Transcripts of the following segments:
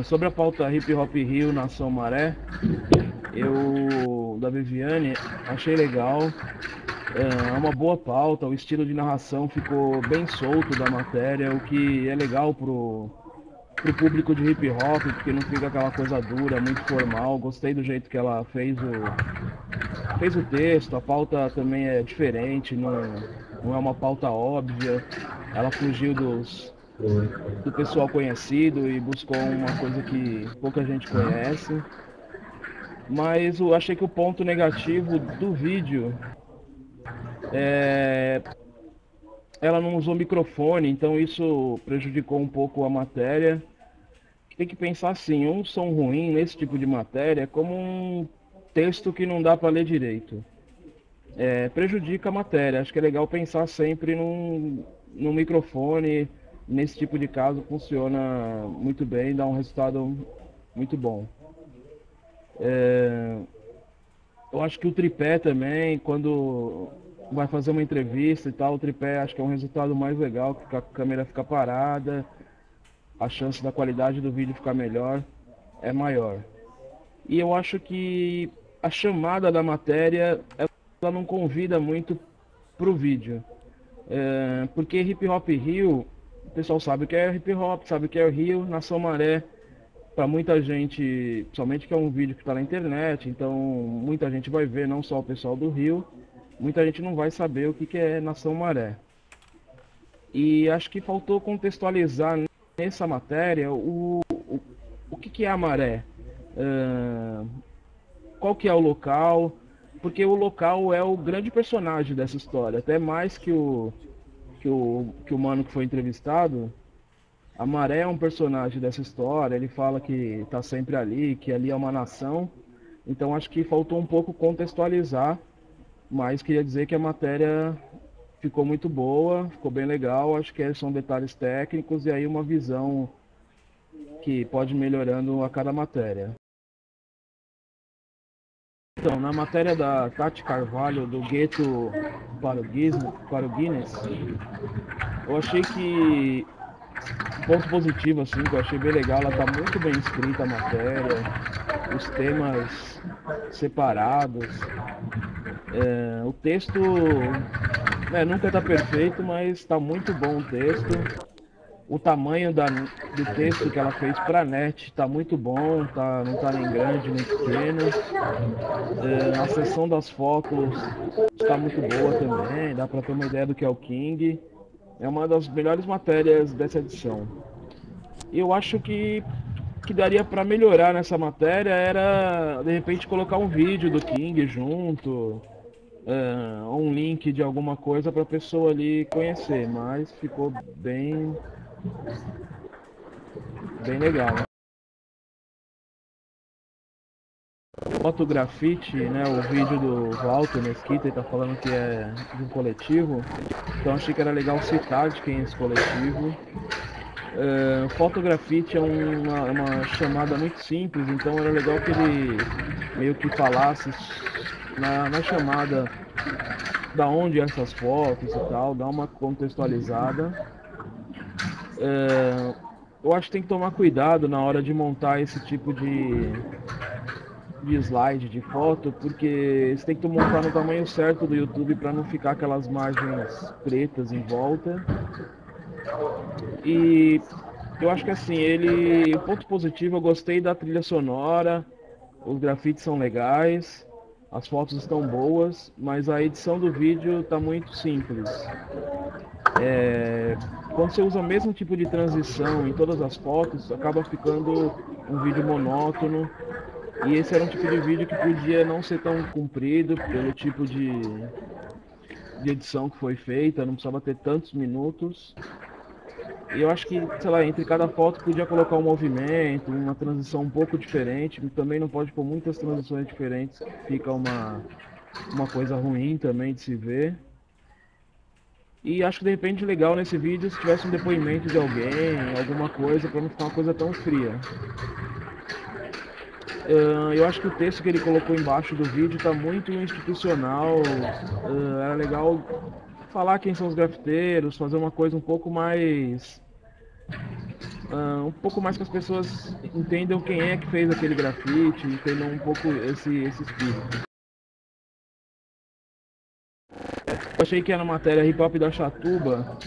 Sobre a pauta Hip Hop Rio Nação Maré, eu, da Viviane, achei legal. É uma boa pauta, o estilo de narração ficou bem solto da matéria, o que é legal pro público de hip hop, porque não fica aquela coisa dura, muito formal. Gostei do jeito que ela fez o texto, a pauta também é diferente, não é uma pauta óbvia. Ela fugiu do pessoal conhecido e buscou uma coisa que pouca gente conhece. Mas eu achei que o ponto negativo do vídeo é ela não usou microfone, então isso prejudicou um pouco a matéria. Tem que pensar assim, um som ruim nesse tipo de matéria é como um texto que não dá para ler direito. Prejudica a matéria. Acho que é legal pensar sempre num microfone. Nesse tipo de caso funciona muito bem, dá um resultado muito bom. Eu acho que o tripé também, quando vai fazer uma entrevista e tal, o tripé acho que é um resultado mais legal, que a câmera fica parada, a chance da qualidade do vídeo ficar melhor é maior. E eu acho que a chamada da matéria, ela não convida muito pro vídeo. Porque Hip Hop Rio, o pessoal sabe o que é hip hop, sabe o que é o Rio, Nação Maré. Para muita gente, principalmente que é um vídeo que está na internet, então muita gente vai ver, não só o pessoal do Rio, muita gente não vai saber o que que é Nação Maré. E acho que faltou contextualizar nessa matéria o que que é a maré, uh, qual que é o local, porque o local é o grande personagem dessa história, até mais que o mano que foi entrevistado. A Maré é um personagem dessa história, ele fala que está sempre ali, que ali é uma nação. Então acho que faltou um pouco contextualizar, mas queria dizer que a matéria ficou muito boa, ficou bem legal. Acho que são detalhes técnicos e aí uma visão que pode ir melhorando a cada matéria. Então, na matéria da Tati Carvalho, do Gueto para o Guinness, eu achei que ponto positivo, assim, que eu achei bem legal, ela tá muito bem escrita a matéria, os temas separados. O texto, nunca tá perfeito, mas tá muito bom o texto. O tamanho do texto que ela fez pra net tá muito bom, não tá nem grande nem pequeno. A seção das fotos está muito boa também, dá pra ter uma ideia do que é o King. É uma das melhores matérias dessa edição. E eu acho que daria para melhorar nessa matéria era de repente colocar um vídeo do King junto, um link de alguma coisa para a pessoa ali conhecer, mas ficou bem legal. Foto Grafite, né, o vídeo do Walter Mesquita, ele tá falando que é de um coletivo, então achei que era legal citar de quem é esse coletivo. Fotografite é uma chamada muito simples, então era legal que ele meio que falasse na chamada da onde essas fotos e tal, dar uma contextualizada. Eu acho que tem que tomar cuidado na hora de montar esse tipo de slide, de foto, porque você tem que montar no tamanho certo do YouTube para não ficar aquelas margens pretas em volta. E eu acho que assim, o ponto positivo, eu gostei da trilha sonora, os grafites são legais, as fotos estão boas, mas a edição do vídeo está muito simples. Quando você usa o mesmo tipo de transição em todas as fotos, acaba ficando um vídeo monótono. E esse era um tipo de vídeo que podia não ser tão comprido pelo tipo de edição que foi feita, não precisava ter tantos minutos. E eu acho que, sei lá, entre cada foto podia colocar um movimento, uma transição um pouco diferente. Também não pode pôr muitas transições diferentes, que fica uma coisa ruim também de se ver. E acho que de repente legal nesse vídeo se tivesse um depoimento de alguém, alguma coisa, para não ficar uma coisa tão fria. Eu acho que o texto que ele colocou embaixo do vídeo está muito institucional. Era legal falar quem são os grafiteiros, fazer uma coisa um pouco mais Um pouco mais que as pessoas entendam quem é que fez aquele grafite, entendam um pouco esse espírito. Eu achei que na matéria Hip Hop da Chatuba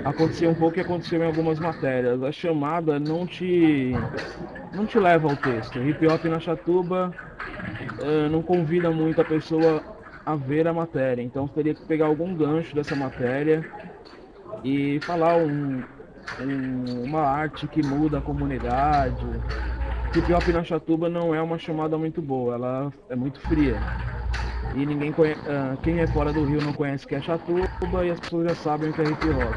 acontecia um pouco o que aconteceu em algumas matérias. A chamada não te leva ao texto. Hip Hop na Chatuba não convida muito a pessoa a ver a matéria. Então você teria que pegar algum gancho dessa matéria e falar uma arte que muda a comunidade. Hip Hop na Chatuba não é uma chamada muito boa, ela é muito fria. E ninguém conhece, quem é fora do Rio não conhece o que é Chatuba e as pessoas já sabem o que é hip hop.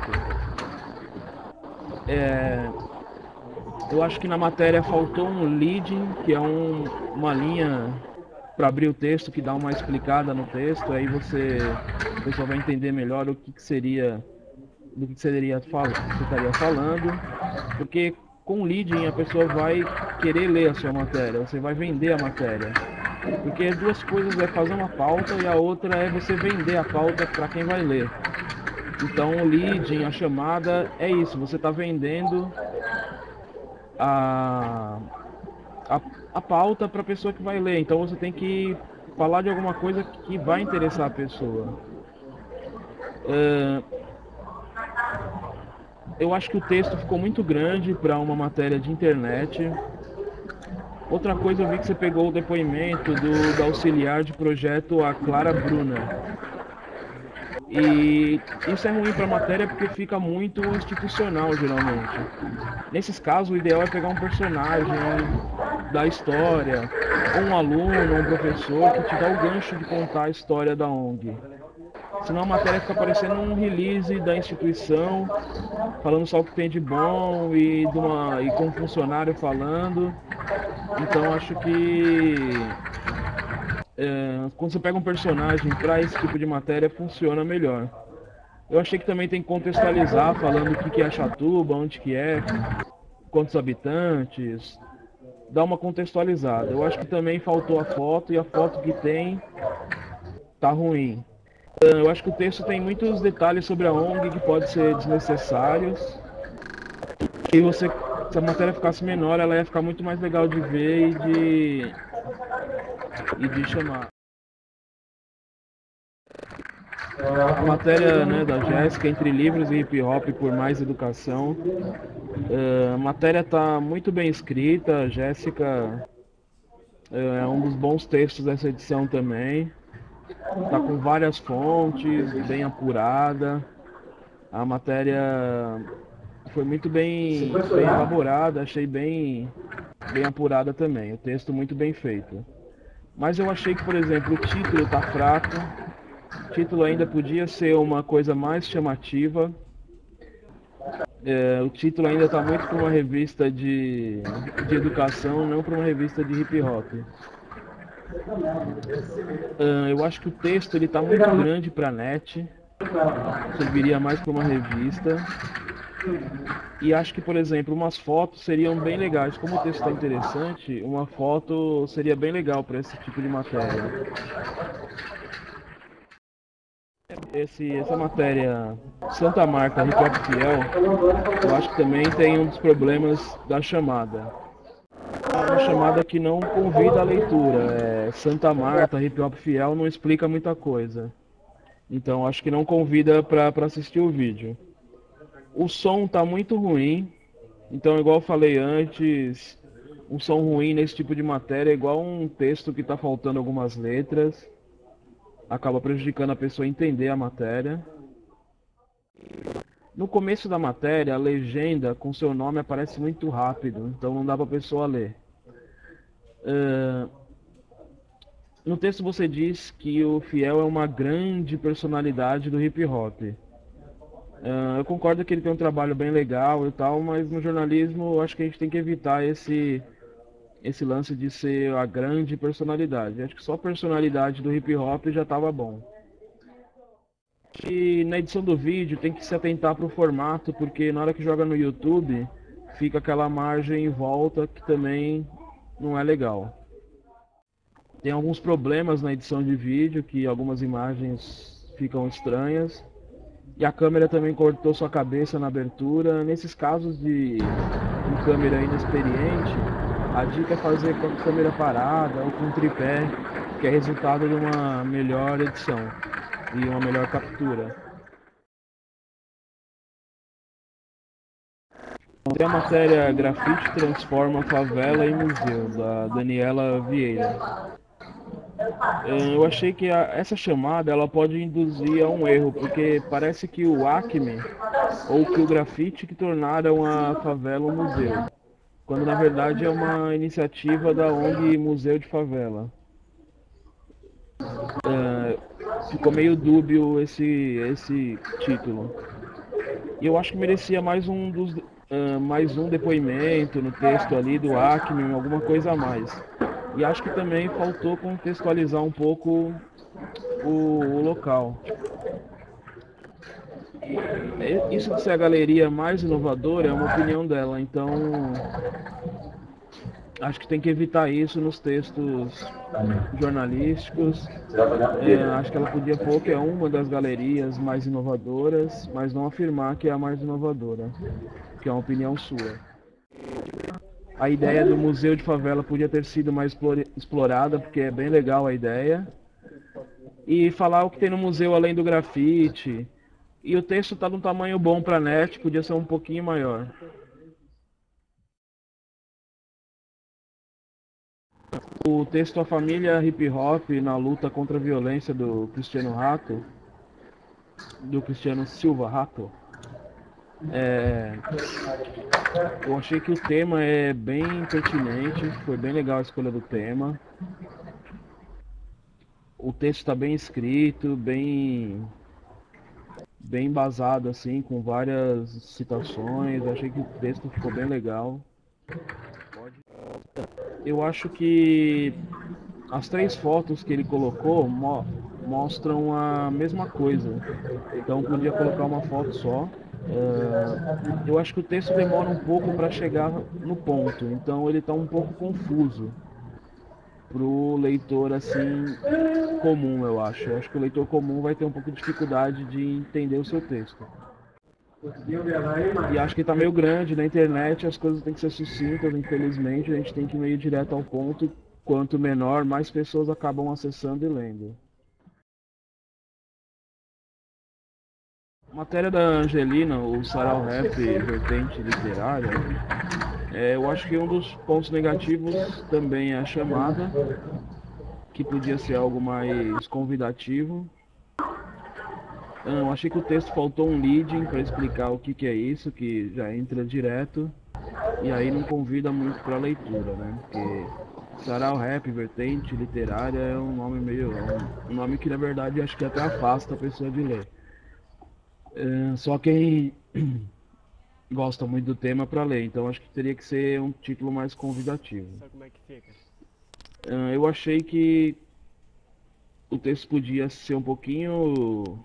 Eu acho que na matéria faltou um leading, que é uma linha para abrir o texto, que dá uma explicada no texto, aí a pessoa vai entender melhor do que você estaria falando, porque com leading a pessoa vai querer ler a sua matéria, você vai vender a matéria. Porque duas coisas é fazer uma pauta e a outra é você vender a pauta para quem vai ler. Então o leading, a chamada, é isso, você está vendendo a, a, a pauta para a pessoa que vai ler. Então você tem que falar de alguma coisa que vai interessar a pessoa. Eu acho que o texto ficou muito grande para uma matéria de internet. Outra coisa, eu vi que você pegou o depoimento da auxiliar de projeto, a Clara Bruna. E isso é ruim para a matéria porque fica muito institucional, geralmente. Nesses casos, o ideal é pegar um personagem da história, ou um aluno, ou um professor que te dá o gancho de contar a história da ONG. Senão a matéria fica parecendo um release da instituição, falando só o que tem de bom e com um funcionário falando. Então acho que quando você pega um personagem para esse tipo de matéria funciona melhor. Eu achei que também tem que contextualizar, falando o que é Chatuba, onde que é, quantos habitantes, dar uma contextualizada. Eu acho que também faltou a foto e a foto que tem tá ruim. Eu acho que o texto tem muitos detalhes sobre a ONG que podem ser desnecessários. E se a matéria ficasse menor, ela ia ficar muito mais legal de ver e de chamar. A matéria, né, da Jéssica, Entre Livros e Hip Hop por Mais Educação. A matéria está muito bem escrita, a Jéssica é um dos bons textos dessa edição também. Está com várias fontes, bem apurada. A matéria foi muito bem elaborada, achei bem apurada também. O texto muito bem feito. Mas eu achei que, por exemplo, o título está fraco. O título ainda podia ser uma coisa mais chamativa. O título ainda está muito para uma revista de educação, não para uma revista de hip hop. Eu acho que o texto ele está muito grande para a net, serviria mais para uma revista. E acho que, por exemplo, umas fotos seriam bem legais. Como o texto está interessante, uma foto seria bem legal para esse tipo de matéria. Essa matéria Santa Marta, Hip Hop Fiel, eu acho que também tem um dos problemas da chamada. É uma chamada que não convida a leitura. Santa Marta, Hip Hop Fiel não explica muita coisa. Então acho que não convida para assistir o vídeo. O som tá muito ruim. Então, igual eu falei antes, um som ruim nesse tipo de matéria é igual um texto que tá faltando algumas letras. Acaba prejudicando a pessoa a entender a matéria. No começo da matéria, a legenda com seu nome aparece muito rápido, então não dá para a pessoa ler. No texto você diz que o Fiel é uma grande personalidade do hip hop. Eu concordo que ele tem um trabalho bem legal e tal, mas no jornalismo eu acho que a gente tem que evitar esse lance de ser a grande personalidade. Acho que só a personalidade do hip hop já estava bom. E na edição do vídeo tem que se atentar para o formato, porque na hora que joga no YouTube fica aquela margem em volta que também não é legal. Tem alguns problemas na edição de vídeo, que algumas imagens ficam estranhas. E a câmera também cortou sua cabeça na abertura. Nesses casos de câmera inexperiente, a dica é fazer com a câmera parada ou com tripé, que é resultado de uma melhor edição e uma melhor captura. Tem a matéria Grafite transforma favela em museu, da Daniela Vieira. Eu achei que essa chamada ela pode induzir a um erro, porque parece que o Acme ou que o grafite que tornaram a favela um museu, quando na verdade é uma iniciativa da ONG Museu de Favela. Ficou meio dúbio esse título. E eu acho que merecia mais um depoimento no texto ali do Acme, alguma coisa a mais. E acho que também faltou contextualizar um pouco o local. Isso de ser a galeria mais inovadora é uma opinião dela, então acho que tem que evitar isso nos textos jornalísticos. Acho que ela podia pôr que é uma das galerias mais inovadoras, mas não afirmar que é a mais inovadora, que é uma opinião sua. A ideia do Museu de Favela podia ter sido mais explorada, porque é bem legal a ideia. E falar o que tem no museu além do grafite. E o texto está num tamanho bom para a net, podia ser um pouquinho maior. O texto A Família Hip Hop na luta contra a violência do Cristiano Silva Rato, eu achei que o tema é bem pertinente, foi bem legal a escolha do tema. O texto está bem escrito, bem embasado assim, com várias citações. Eu achei que o texto ficou bem legal. Eu acho que as três fotos que ele colocou mostram a mesma coisa. Então podia colocar uma foto só. Eu acho que o texto demora um pouco para chegar no ponto, então ele está um pouco confuso pro leitor assim comum, eu acho. Eu acho que o leitor comum vai ter um pouco de dificuldade de entender o seu texto. E acho que está meio grande na internet, as coisas têm que ser sucintas, infelizmente, a gente tem que ir meio direto ao ponto. Quanto menor, mais pessoas acabam acessando e lendo. Matéria da Angelina, o Sarau Rap Vertente Literária, eu acho que um dos pontos negativos também é a chamada, que podia ser algo mais convidativo. Eu achei que o texto faltou um leading para explicar o que, que é isso, que já entra direto e aí não convida muito para a leitura, né? Porque Sarau Rap Vertente Literária é um nome um nome que na verdade acho que até afasta a pessoa de ler. Só quem gosta muito do tema para ler, então acho que teria que ser um título mais convidativo. Sabe como é que fica? Eu achei que o texto podia ser um pouquinho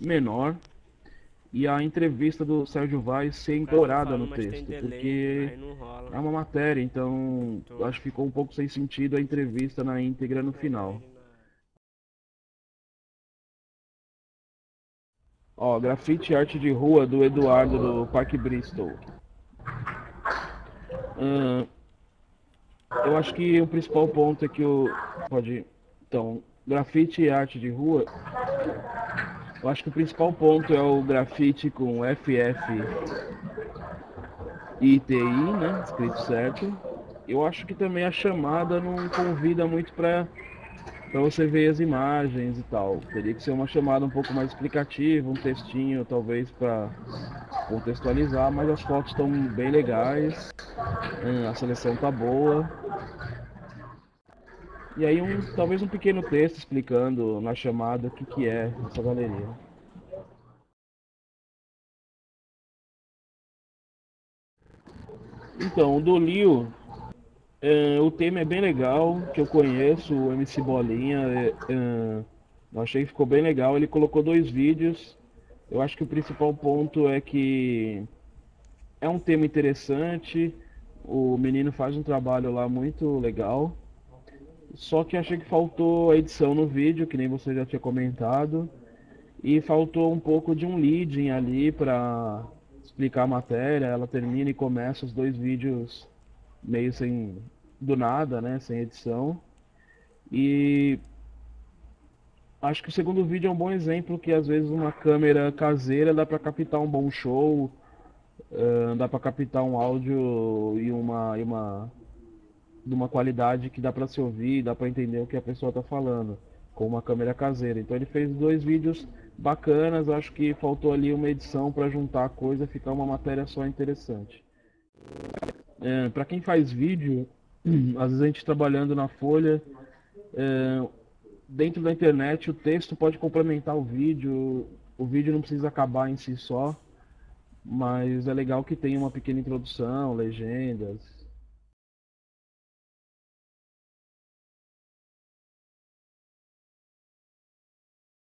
menor e a entrevista do Sérgio Vaz ser incorporada no mas tem texto, delay, porque aí não rola. é uma matéria, então acho que ficou um pouco sem sentido a entrevista na íntegra no final. Ó, Grafite Arte de Rua do Eduardo do Parque Bristol. Ahn, eu acho que o principal ponto é que o. Pode ir. Então, grafite e arte de rua. Eu acho que o principal ponto é o grafite com FF e TI, né? Escrito certo. Eu acho que também a chamada não convida muito para você ver as imagens e tal. Teria que ser uma chamada um pouco mais explicativa, um textinho talvez para contextualizar, mas as fotos estão bem legais, a seleção tá boa. E aí talvez um pequeno texto explicando na chamada o que, que é essa galeria. Então, o do Lio, o tema é bem legal, que eu conheço, o MC Bolinha, eu achei que ficou bem legal. Ele colocou dois vídeos. Eu acho que o principal ponto é que é um tema interessante. O menino faz um trabalho lá muito legal. Só que achei que faltou a edição no vídeo, que nem você já tinha comentado. E faltou um pouco de um leading ali para explicar a matéria. Ela termina e começa os dois vídeos meio sem do nada, né, sem edição. E acho que o segundo vídeo é um bom exemplo que às vezes uma câmera caseira dá para captar um bom show, dá para captar um áudio de uma qualidade que dá para se ouvir, dá para entender o que a pessoa está falando, com uma câmera caseira. Então ele fez dois vídeos bacanas, acho que faltou ali uma edição para juntar a coisa e ficar uma matéria só interessante. Para quem faz vídeo, às vezes a gente trabalhando na Folha, é, dentro da internet o texto pode complementar o vídeo não precisa acabar em si só, mas é legal que tenha uma pequena introdução, legendas,